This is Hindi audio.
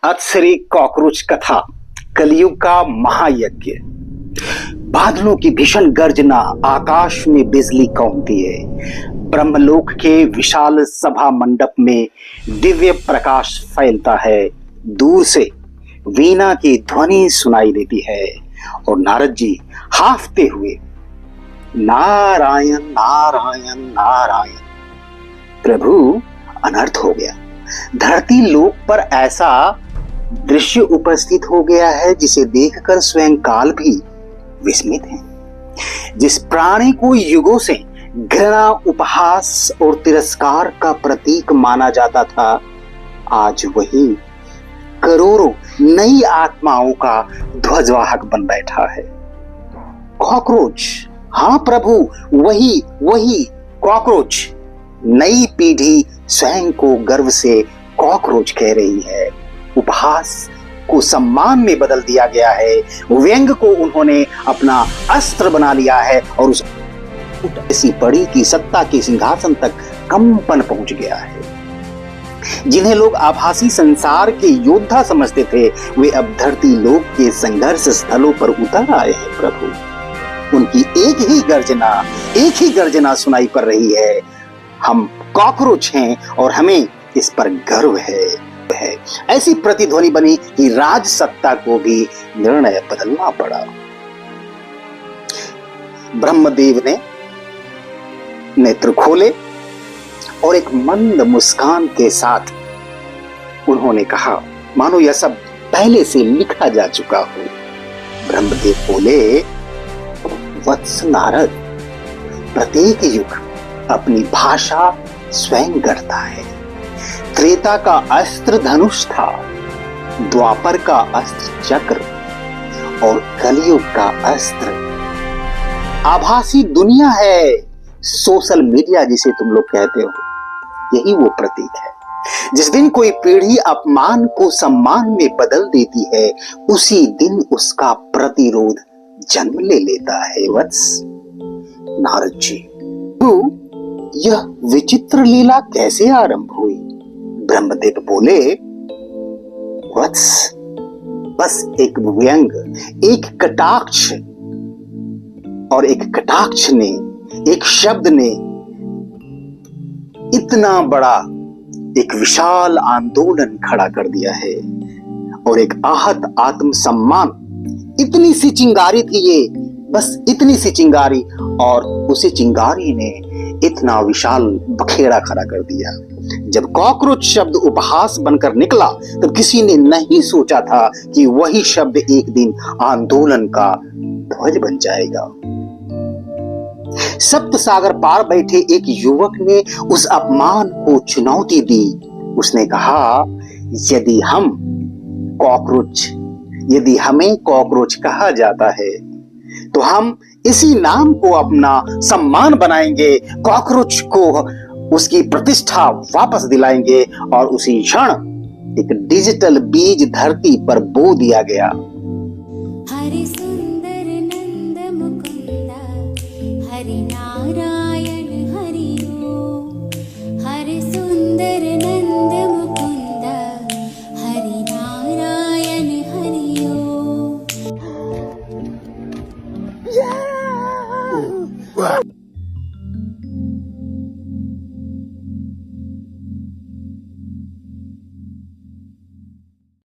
अत्सरी कॉकरोच कथा, कलयुग का महायज्ञ। बादलों की भीषण गर्जना, आकाश में बिजली कौंधती है। ब्रह्मलोक के विशाल सभा मंडप में दिव्य प्रकाश फैलता है। दूर से वीणा की ध्वनि सुनाई देती है और नारद जी हाफते हुए नारायण नारायण नारायण। प्रभु, अनर्थ हो गया। धरती लोक पर ऐसा दृश्य उपस्थित हो गया है जिसे देखकर स्वयं काल भी विस्मित है। जिस प्राणी को युगों से घृणा, उपहास और तिरस्कार का प्रतीक माना जाता था, आज वही करोड़ों नई आत्माओं का ध्वजवाहक बन बैठा है। कॉकरोच, हाँ प्रभु, वही कॉकरोच। नई पीढ़ी स्वयं को गर्व से कॉकरोच कह रही है। उपहास को सम्मान में बदल दिया गया है। व्यंग को उन्होंने अपना अस्त्र बना लिया है और उस ऐसी पड़ी कि सत्ता के सिंहासन तक कंपन पहुंच गया है। जिन्हें लोग आभासी संसार के योद्धा समझते थे, वे अब धरती लोक के संघर्ष स्थलों पर उतर आए हैं। प्रभु, उनकी एक ही गर्जना सुनाई पड़ रही है। हम कॉकरोच हैं और हमें इस पर गर्व है। ऐसी प्रतिध्वनि बनी कि राज सत्ता को भी निर्णय बदलना पड़ा। ब्रह्मदेव ने नेत्र खोले और एक मंद मुस्कान के साथ उन्होंने कहा, मानो यह सब पहले से लिखा जा चुका हो। ब्रह्मदेव बोले, वत्स नारद, प्रत्येक युग अपनी भाषा स्वयं गढ़ता है। त्रेता का अस्त्र धनुष था, द्वापर का अस्त्र चक्र और कलयुग का अस्त्र आभासी दुनिया है। सोशल मीडिया जिसे तुम लोग कहते हो, यही वो प्रतीक है। जिस दिन कोई पीढ़ी अपमान को सम्मान में बदल देती है, उसी दिन उसका प्रतिरोध जन्म ले लेता है। वत्स नारद जी, यह विचित्र लीला कैसे आरंभ हुई? ब्रह्मदेव बोले, वत्स, बस एक व्यंग, एक कटाक्ष, और एक कटाक्ष ने, एक शब्द ने इतना बड़ा एक विशाल आंदोलन खड़ा कर दिया है। और एक आहत आत्मसम्मान, इतनी सी चिंगारी थी ये, बस इतनी सी चिंगारी, और उसी चिंगारी ने इतना विशाल बखेड़ा खड़ा कर दिया। जब कॉकरोच शब्द उपहास बनकर निकला, तब किसी ने नहीं सोचा था कि वही शब्द एक दिन आंदोलन का ध्वज बन जाएगा। सप्त सागर पार बैठे एक युवक ने उस अपमान को चुनौती दी। उसने कहा, यदि हमें कॉकरोच कहा जाता है, तो हम इसी नाम को अपना सम्मान बनाएंगे, कॉकरोच को उसकी प्रतिष्ठा वापस दिलाएंगे। और उसी क्षण एक डिजिटल बीज धरती पर बो दिया गया।